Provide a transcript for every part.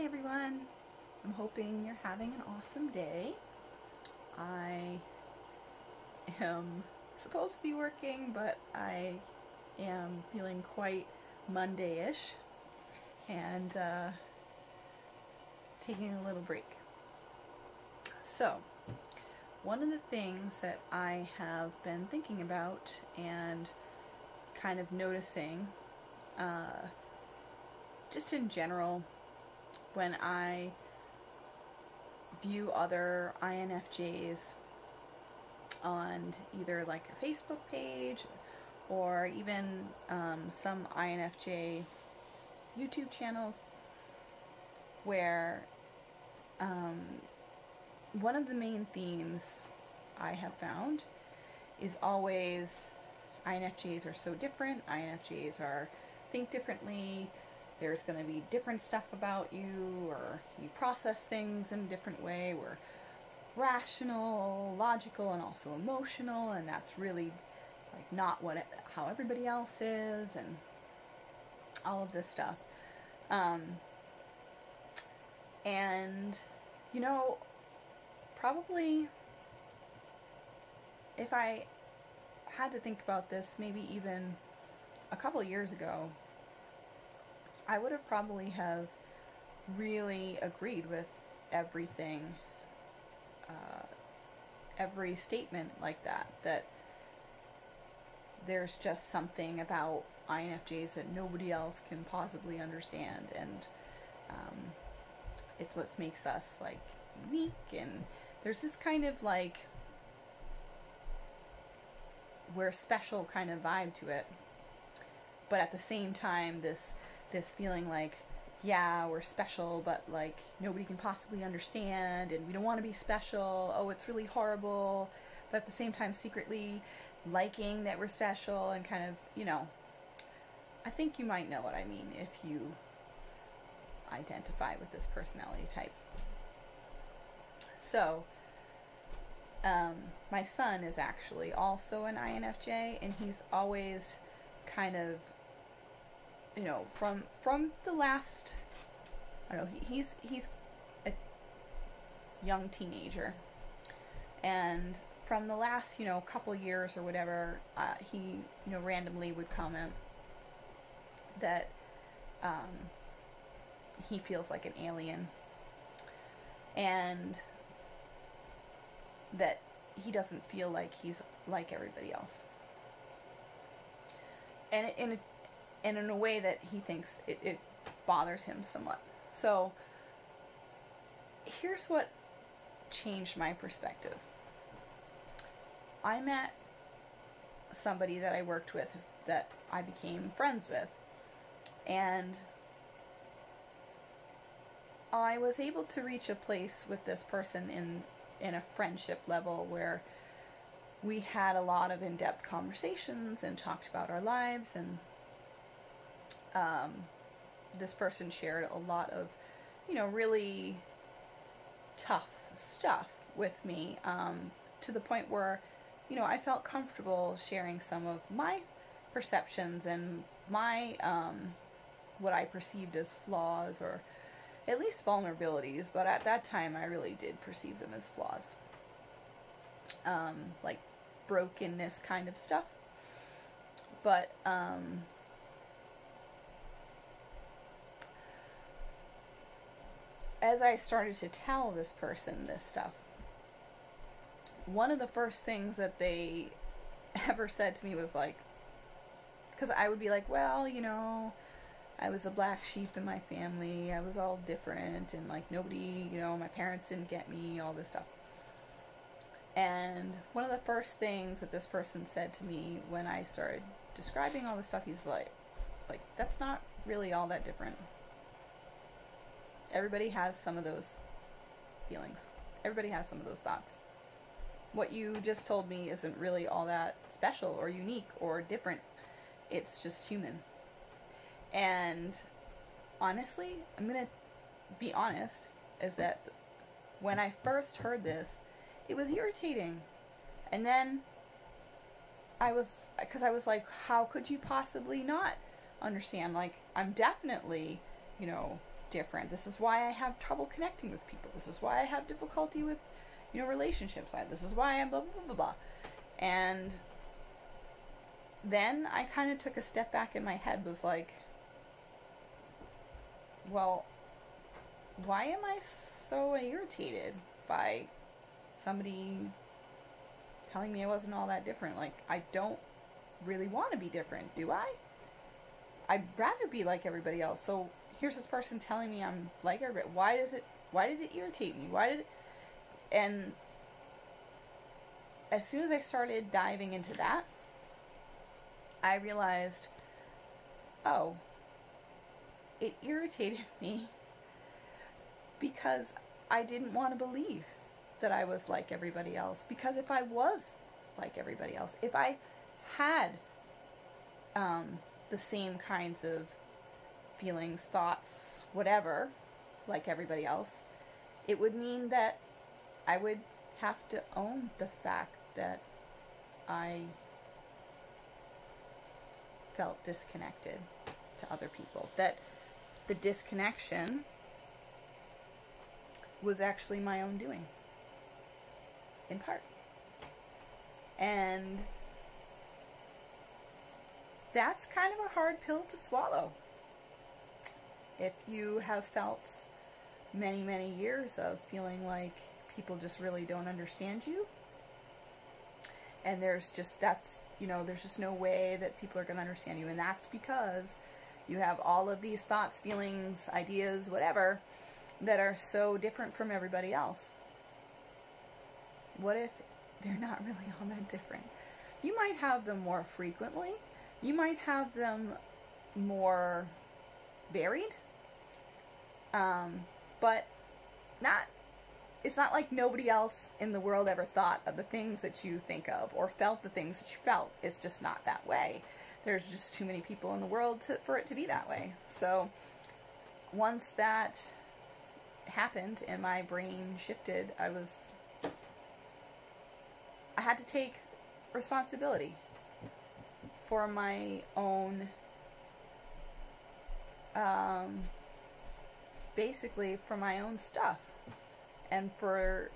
Hi everyone. I'm hoping you're having an awesome day. I am supposed to be working, but I am feeling quite Monday-ish and taking a little break. So, one of the things that I have been thinking about and kind of noticing just in general when I view other INFJs on either like a Facebook page or even some INFJ YouTube channels, where one of the main themes I have found is always INFJs are so different, INFJs think differently, there's going to be different stuff about you, or you process things in a different way. We're rational, logical, and also emotional, and that's really like not how everybody else is, and all of this stuff. And you know, probably if I had to think about this, maybe even a couple of years ago, I would have probably have really agreed with everything, every statement like that there's just something about INFJs that nobody else can possibly understand, and it's what makes us like unique, and there's this kind of like we're special kind of vibe to it, but at the same time this feeling like, yeah, we're special, but like nobody can possibly understand, and we don't want to be special. Oh, it's really horrible. But at the same time, secretly liking that we're special, and kind of, I think you might know what I mean if you identify with this personality type. So, my son is actually also an INFJ, and he's always kind of, from the last, I don't know, he's a young teenager, and from the last, couple years or whatever, he, randomly would comment that he feels like an alien, and that he doesn't feel like he's like everybody else, and in a way that he thinks it bothers him somewhat. So here's what changed my perspective. I met somebody that I worked with, that I became friends with, and I was able to reach a place with this person in a friendship level where we had a lot of in-depth conversations and talked about our lives, and this person shared a lot of, really tough stuff with me, to the point where, I felt comfortable sharing some of my perceptions and my, what I perceived as flaws, or at least vulnerabilities, but at that time I really did perceive them as flaws. Like brokenness kind of stuff. But, as I started to tell this person this stuff, one of the first things that they ever said to me was like, because I would be like, well, I was a black sheep in my family, I was all different, and like nobody, my parents didn't get me, all this stuff. And one of the first things that this person said to me when I started describing all this stuff, he's like, that's not really all that different. Everybody has some of those feelings. Everybody has some of those thoughts. What you just told me isn't really all that special or unique or different. It's just human. And honestly, I'm going to be honest, is that when I first heard this, it was irritating. And then because I was like, how could you possibly not understand? Like, I'm definitely, different. This is why I have trouble connecting with people. This is why I have difficulty with, relationships. This is why I'm blah, blah, blah, blah. And then I kind of took a step back in my head, was like, well, why am I so irritated by somebody telling me I wasn't all that different? Like, I don't really want to be different, do I? I'd rather be like everybody else. So here's this person telling me I'm like everybody. Why did it irritate me? And as soon as I started diving into that, I realized, oh, it irritated me because I didn't want to believe that I was like everybody else. Because if I was like everybody else, if I had the same kinds of feelings, thoughts, whatever, like everybody else, it would mean that I would have to own the fact that I felt disconnected to other people. That the disconnection was actually my own doing, in part. And that's kind of a hard pill to swallow. If you have felt many, many years of feeling like people just really don't understand you, and there's just no way that people are going to understand you, and that's because you have all of these thoughts, feelings, ideas, whatever, that are so different from everybody else. What if they're not really all that different? You might have them more frequently. You might have them more varied. But it's not like nobody else in the world ever thought of the things that you think of or felt the things that you felt. It's just not that way. There's just too many people in the world for it to be that way. So once that happened and my brain shifted, I had to take responsibility for my own, basically for my own stuff, and for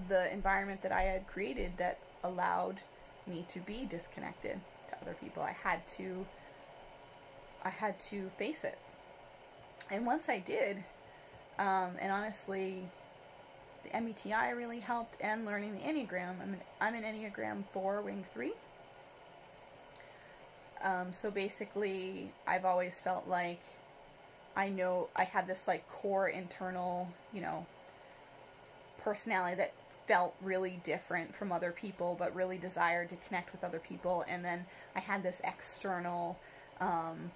the environment that I had created that allowed me to be disconnected to other people. I had to face it. And once I did, and honestly, the MBTI really helped, and learning the enneagram. I'm an enneagram 4, wing 3. So basically, I've always felt like I have this like core internal, personality that felt really different from other people, but really desired to connect with other people. And then I had this external,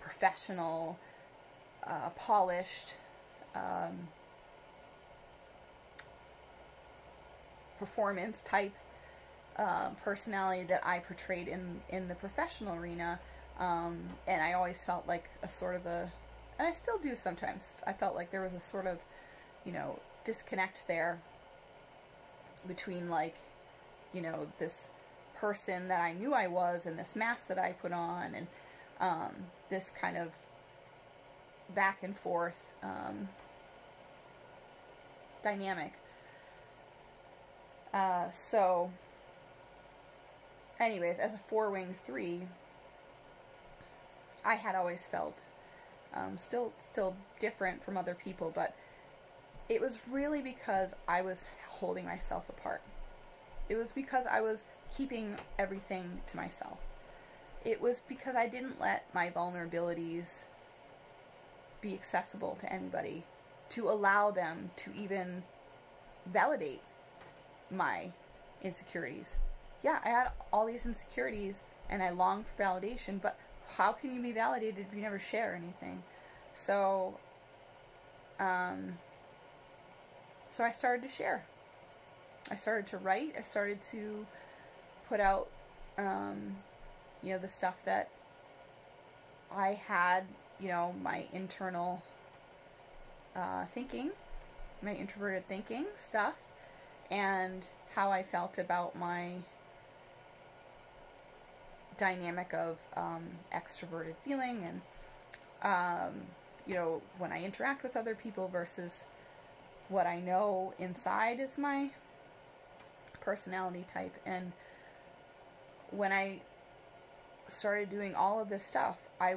professional, polished, performance type personality that I portrayed in the professional arena. And I always felt like a sort of and I still do sometimes, I felt like there was a sort of, disconnect there between this person that I knew I was and this mask that I put on, and this kind of back and forth dynamic. So anyways, as a 4 wing 3, I had always felt still different from other people, but it was really because I was holding myself apart. It was because I was keeping everything to myself. It was because I didn't let my vulnerabilities be accessible to anybody, to allow them to even validate my insecurities. Yeah, I had all these insecurities and I longed for validation, but how can you be validated if you never share anything? So I started to share. I started to write. I started to put out, the stuff that I had, my internal thinking, my introverted thinking stuff, and how I felt about my dynamic of extroverted feeling and when I interact with other people versus what I know inside is my personality type. And when I started doing all of this stuff, I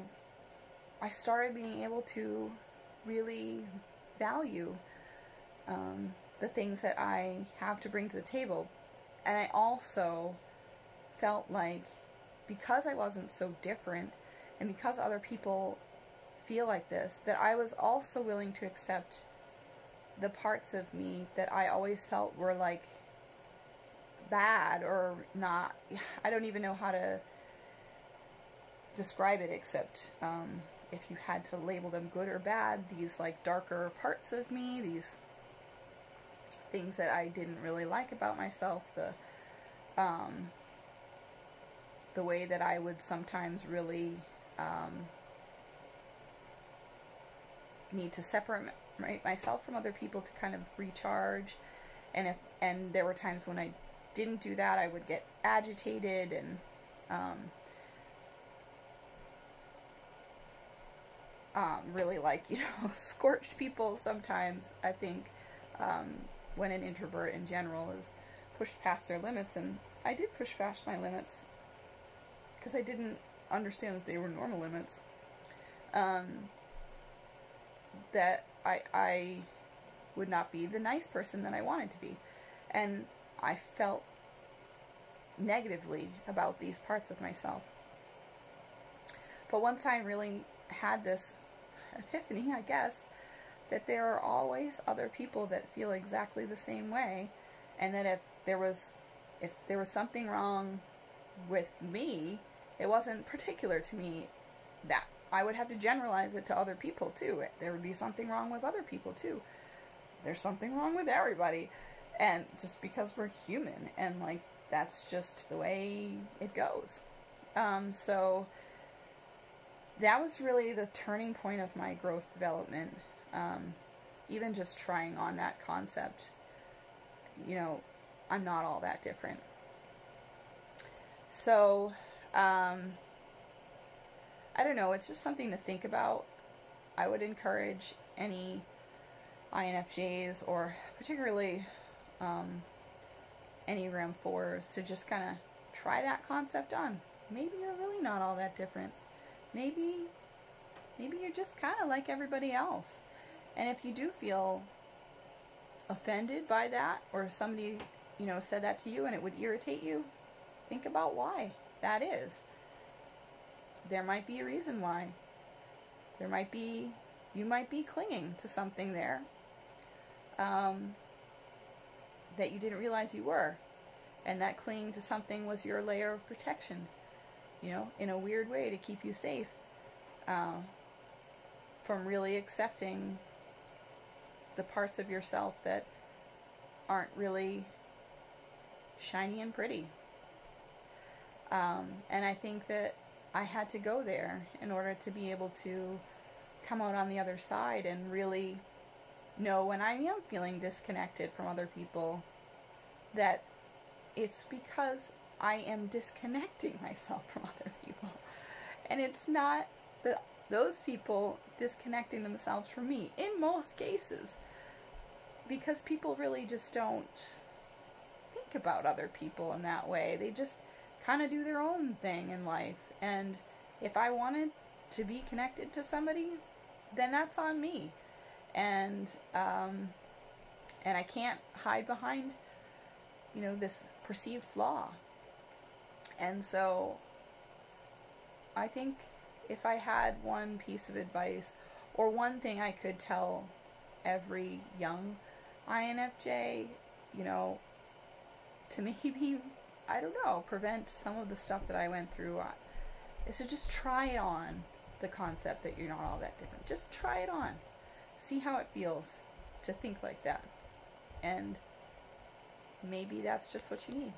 started being able to really value the things that I have to bring to the table. And I also felt like, because I wasn't so different, and because other people feel like this, that I was also willing to accept the parts of me that I always felt were like bad or not. I don't even know how to describe it, except if you had to label them good or bad, these like darker parts of me, these things that I didn't really like about myself, the way that I would sometimes really need to separate myself from other people to kind of recharge, and there were times when I didn't do that, I would get agitated and really scorched people sometimes. I think when an introvert in general is pushed past their limits, and I did push past my limits because I didn't understand that they were normal limits, that I would not be the nice person that I wanted to be, and I felt negatively about these parts of myself. But once I really had this epiphany, I guess, that there are always other people that feel exactly the same way, and that if there was something wrong with me, it wasn't particular to me, that I would have to generalize it to other people too. There would be something wrong with other people too. There's something wrong with everybody, and just because we're human, and like that's just the way it goes. So that was really the turning point of my growth development. Even just trying on that concept, I'm not all that different. So, I don't know, it's just something to think about. I would encourage any INFJs, or particularly enneagram 4s, to just kind of try that concept on. Maybe you're really not all that different. Maybe you're just kind of like everybody else. And if you do feel offended by that, or somebody, said that to you and it would irritate you, think about why that is. There might be a reason why. You might be clinging to something there that you didn't realize you were. And that clinging to something was your layer of protection, in a weird way, to keep you safe from really accepting the parts of yourself that aren't really shiny and pretty. And I think that I had to go there in order to be able to come out on the other side and really know when I am feeling disconnected from other people, that it's because I am disconnecting myself from other people. And it's not those people disconnecting themselves from me, in most cases, because people really just don't think about other people in that way. They just kind of do their own thing in life. And if I wanted to be connected to somebody, then that's on me. And I can't hide behind, this perceived flaw. And so I think if I had one piece of advice, or one thing I could tell every young INFJ, to maybe, I don't know, prevent some of the stuff that I went through, is to just try it on, the concept that you're not all that different. Just try it on. See how it feels to think like that. And maybe that's just what you need.